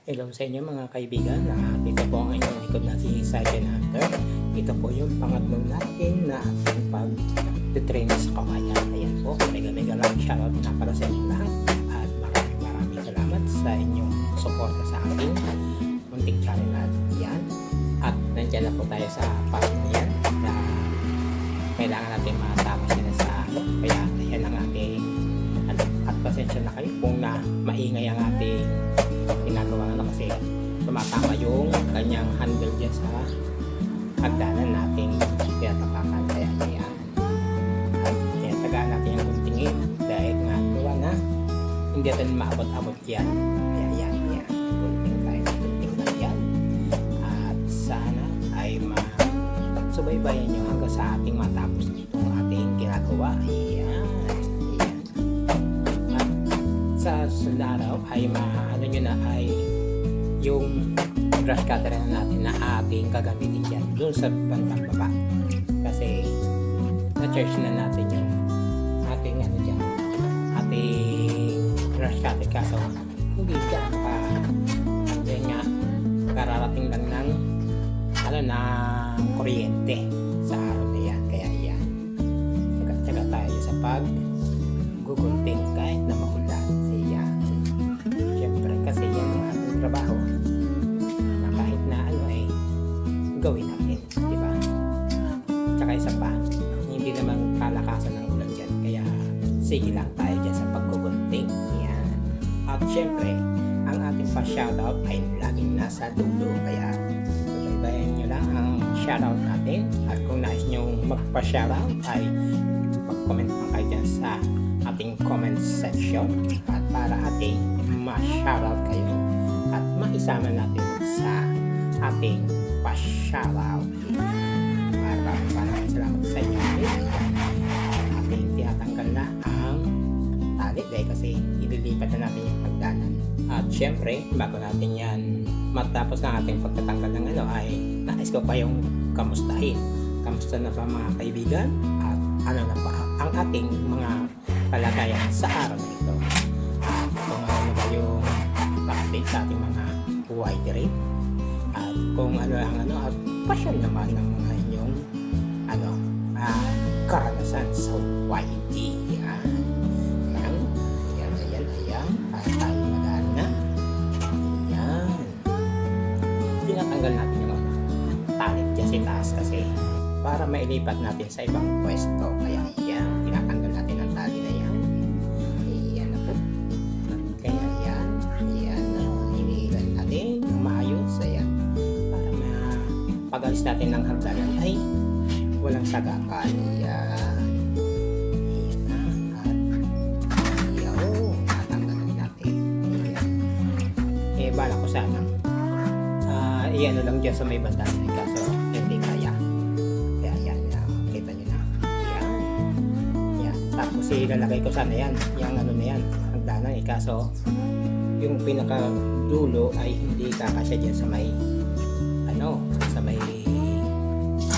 Hello sa inyo mga kaibigan. Ito po ang inyong likod na si Sergeant Hunter. Ito po yung pangatlong natin na ating pag-train sa kawayan. Ayan po, mega lang shoutout na para sa inyo lahat. At maraming salamat sa inyong suporta sa ating muntik channel na yan. At nandiyan na po tayo sa part na yan na kailangan natin matapos sila sa kaya ayan ang ating at pasensya na kayo kung na maingay ang ating ginagawa na kasi tumatama yung kanyang handle dyan sa hagdanan nating tinatapakan. Kaya yan at tinatagaan natin yung guntingin dahil nga gawa na hindi natin maabot-abot yan. Kaya yan gunting tayo, gunting lang yan at sana ay masubaybayan nyo hanggang sa ating matapos itong ating ginagawa. Sa araw ay maano nyo na ay yung brush cutter na natin na ating gagamitin dyan doon sa bandang baba kasi na-charge na natin yung ating ano dyan ating brush cutter kaso hindi dyan pa yan nga kararating lang ng ano na kuryente sa araw na yan kaya yan tsaga tayo sa pag gugunting kahit na maulan. Kasi yan ang ating trabaho na kahit na ano ay gawin natin, di ba? Tsaka isa pa, hindi naman kalakasan ng ulan dyan kaya sige lang tayo dyan sa pagkugunting yan. At syempre ang ating pa-shoutout ay laging nasa dulo kaya subaybayan nyo lang ang shoutout natin at kung nais nyo magpa-shoutout ay mag-comment lang kayo dyan sa ating comment section at para ating ma-shoutout kayo at maisama natin sa ating pa-shoutout. Maraming salamat sa inyo. Ating tinatanggal na ang tali dahil kasi ililipat na natin yung hagdanan. At syempre, bago natin yan matapos ng ating pagtatanggal ng ano ay nais ko pa yung kamustahin. Kamusta na ba mga kaibigan? At ano na ba ang ating mga kalagayan sa araw na ito? Kung ano ba yung update sa ating mga YT rate at kung ano ang ano at pasyal naman ng mga inyong ano karanasan sa YT. Ayan at tayo magaan na ayan tinatanggal natin yung talit dyan sa taas kasi para mailipat natin sa ibang pwesto kaya ayan tinatanggal natin ang tali na yan. Ayan na po kaya yan hinihilan natin ng maayos ayan para pag-alis natin ng hagdanan ay walang sagakan. Ayan na at natanggalan natin. Ayan bala ko sana iyan lang dyan sa may banda kaso hindi kaya kita nyo na yan tapos ilalagay ko sana yan yung ano na yan hagdanan kaso yung pinaka dulo ay hindi kakasya dyan sa may ano sa may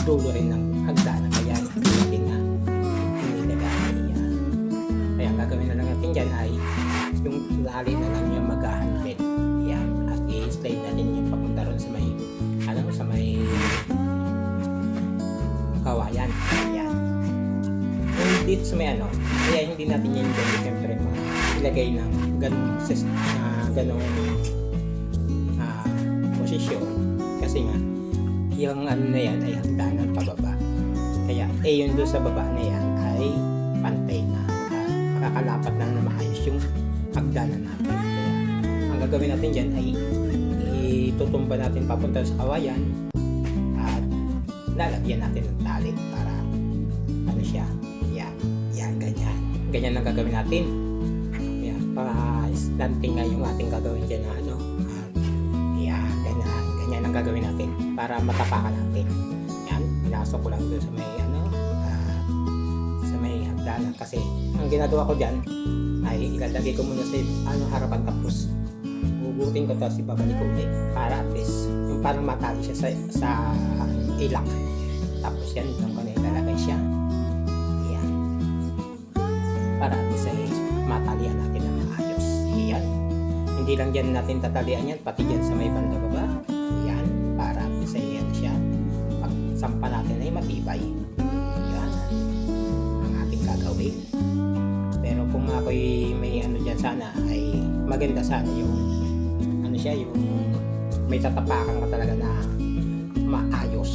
dulo rin ng hagdanan kaya hindi na inilagay yan kaya ang gagawin na lang natin dyan ay yung lali na lang yung mag-handle yan at i-slide natin yung papunta ron sa may ano sa may kawayan. Ayan. Dito sa may ano, kaya hindi natin yan dyan siyempre ilagay ng ganong posisyon kasi nga yung ano na yan ay hagdanan pababa. Kaya yung doon sa baba na yan ay pantay na makakalapat na maayos yung hagdanan natin. Kaya ang gagawin natin dyan ay itutumba natin papunta sa kawayan at lalagyan natin ng tali para ano siya yan ganyan ang gagawin natin yan para slanting nga yung ating gagawin dyan na ano yan ganyan ang gagawin natin para matapakan natin yan pinasok ko lang doon sa may ano sa may hagdanan kasi ang ginagawa ko dyan ay ilalagay ko muna sa ano harapan tapos hugutin ko tapos ibabalik ko ulit para at least yung parang matali siya sa ilak tapos yan doon ko na ilalagay siya yan para at least ay matalian natin na maayos yan Hindi lang dyan natin tatalian yan, pati dyan sa may banda baba. Yan, para sa yan siya. Pag sampa natin ay matibay. Yan, ang ating gagawin. Pero kung ako'y may ano dyan sana, ay maganda sana yung ano siya, yung may tatapakan ka talaga na maayos.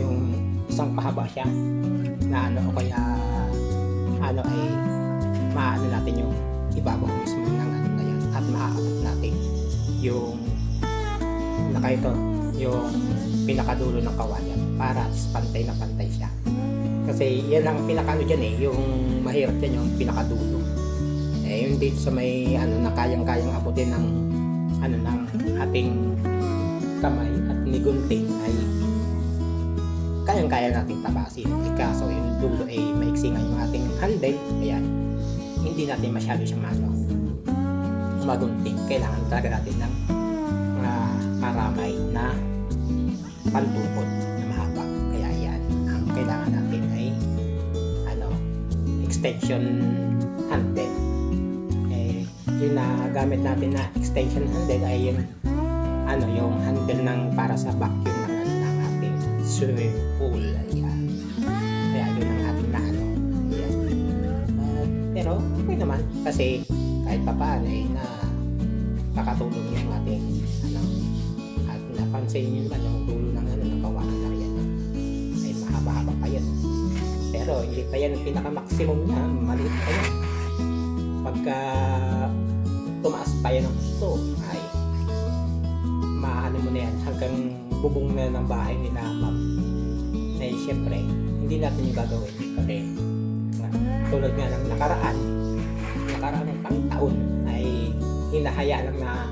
Yung isang pahaba siya na ano, o kaya ano ay maano natin yung ibabaw mismo ng ano na yan at maaabot natin yung nakaito yung pinakadulo ng kawayan para pantay na pantay siya. Kasi yan ang pinakaano dyan yung mahirap dyan yung pinakadulo. Yung dito sa may ano na kayang-kayang abutin ng ano ng ating kamay at ni gunting ay kayang-kaya nating tabasin. Kaso yung dulo ay maiksi nga yung ating handle, kaya hindi natin masyado siyang magunting. Kailangan talaga natin ng maramay na pantukod na mahaba. Kaya yan, ang kailangan natin ay ano, extension handle. Yung nagamit natin na extension handle ay yung ano, yung handle ng para sa vacuum ng ating swimming pool. Ayan. Kaya yun ang ating na ano. Ayan. Pero okay naman kasi kahit papaano ay na nakatulong yung ating ano, at napansin nyo naman yung dulo ng ano ng kawanan na yan ay mahaba-haba pa yun. Pero hindi pa yan ang pinaka-maximum niya, maliit pa yun. Pagka tumaas pa yan ng gusto ay maano mo na yan hanggang bubong na ng bahay nila ma'am. Eh syempre hindi natin yung gagawin kasi tulad nga ng nakaraan ng pang-taon ay hinahaya lang na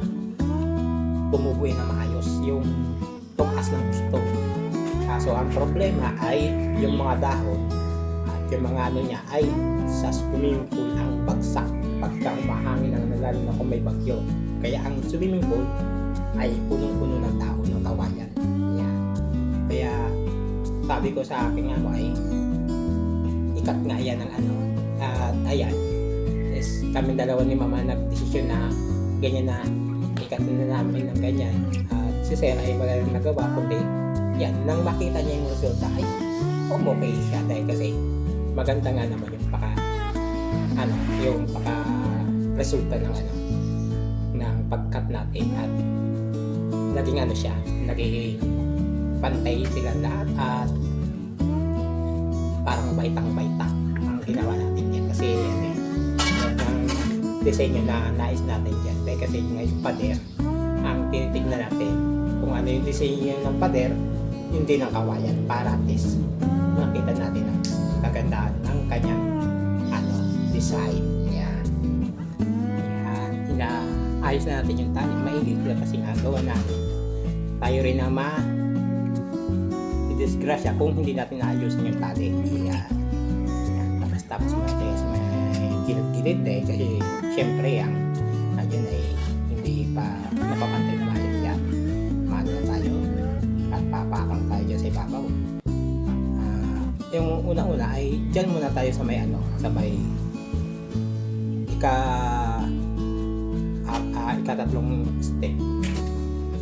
tumubuin na maayos yung tumaas ng gusto. Kaso ang problema ay yung mga dahon at yung mga ano niya ay sa swimming pool ang bagsak pagka umahangin ang lalo na kung may bagyo. Kaya ang swimming pool ay punong-puno ng dahon ng kawayan. Ayan. Kaya sabi ko sa aking ano ay ikat nga yan ng ano. At ayan, is kami dalawa ni mama nagdesisyon na ganyan na ikat na namin ng ganyan. At si Sel ay wala nang nagawa kundi yan, nang makita niya yung resulta ay okay siya dahil kasi maganda nga naman yung yung resulta ng ano ng pagkat natin at naging ano siya, naging pantay sila lahat at parang baitang-baita ang ginawa natin yan kasi yan ang disenyo na nais natin dyan dahil kasi yung pader ang tinitignan natin kung ano yung disenyo ng pader yun din ang kawayan para at least makita natin ang kagandahan ng kanyang design. Yan. Yan. Inaayos na natin yung tali. Maigil kasi nga gawa na tayo rin na disgrasya kung hindi natin naayusin yung tali. Yan. Yan. Tapos mo tayo sa may gilid-gilid kasi syempre ang nandiyan ay hindi pa napapantay na maayos yan. Maano na tayo at papakang tayo dyan sa ibabaw. Yung una-una ay dyan muna tayo sa may sa may ikatatlong step.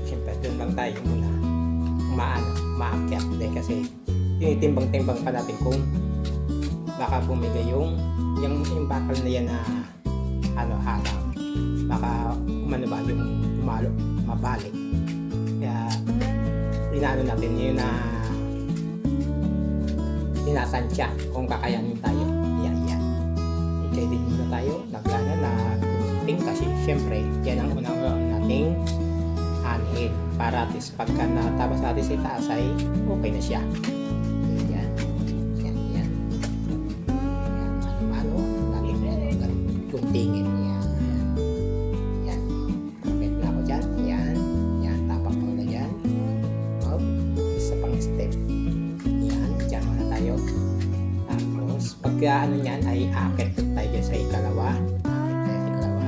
Siyempre doon lang tayo muna maakyat dahil kasi tinitimbang-timbang pa natin kung baka bumigay yung bakal na yan na halang baka ba yung mabalik. Kaya inaano natin yun na inasansya kung kakayanin tayo. Yan. Kaya din muna tayo naglana na gunting kasi syempre yan ang unang nating anhin para at least pagka natabas natin sa itaas ay okay na siya. Yan. Natin guntingin. Yan. Perfect na ako dyan. Yan. Tapak ko na dyan. Isa pang step. Yan. Dyan muna tayo. Tapos pagka niyan ay akit tayo dyan sa ikalawa.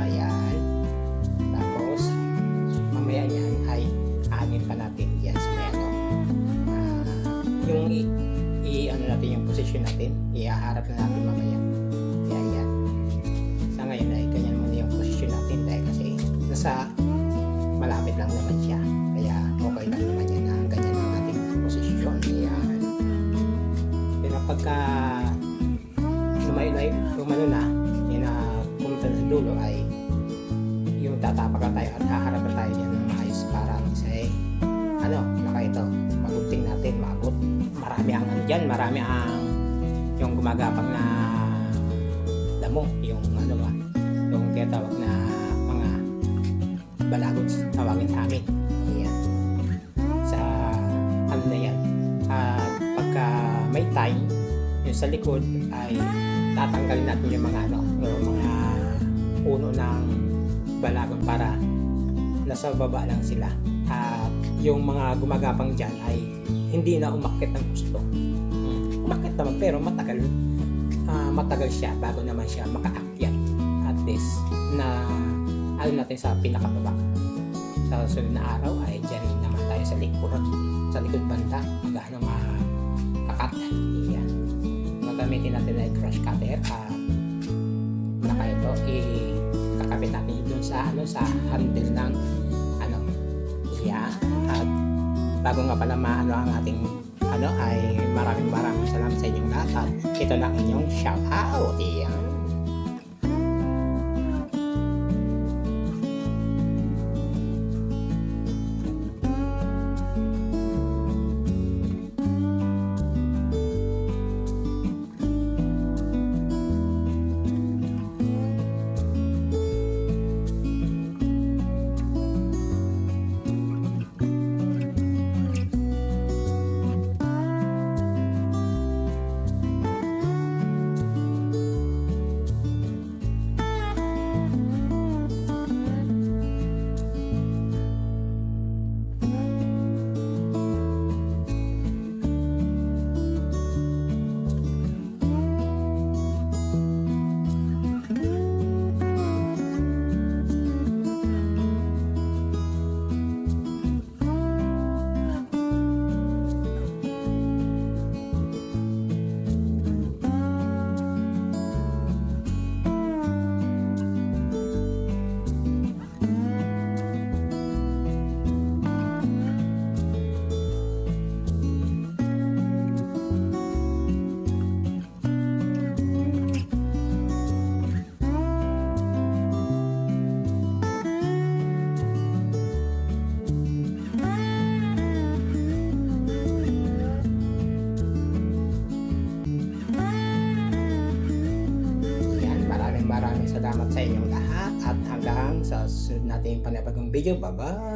Yan. Tapos mamaya niyan ay anin pa natin yan sa may yung natin yung position natin, iaharap na natin mamaya. Yan. Sa ngayon ay ganyan muna yung position natin dahil kasi nasa naman siya. Kaya okay lang naman yan na ganyan ang ating posisyon. Yan. Pero pagka lumano na, yun na pumunta sa dulo ay yung tatapak na tayo at haharap na tayo yan ng maayos para kasi ito, magunting natin, maabot. Marami ang dyan, marami ang yung gumagapang na damo, yung yung tinatawag na mga balagot tawagin sa amin. Yan. Sa na yan. Pagka may time, yung sa likod ay tatanggalin natin yung mga yung mga puno ng balagon para nasa baba lang sila. Yung mga gumagapang dyan ay hindi na umakyat ng gusto. Umakyat naman pero matagal siya bago naman siya makaakyat at least na natin sa pinakababa. Sa susunod na araw ay dyan naman tayo sa likod banda kakat. Yan. Magamitin natin ay crush cutter ito kakapit natin dun sa handle ng yan. At bago nga pala ang ating ay maraming salamat sa inyong lahat at ito na ang inyong shout out. Yan. Maraming salamat sa inyong lahat at hanggang sa susunod nating panibagong video. Bye-bye!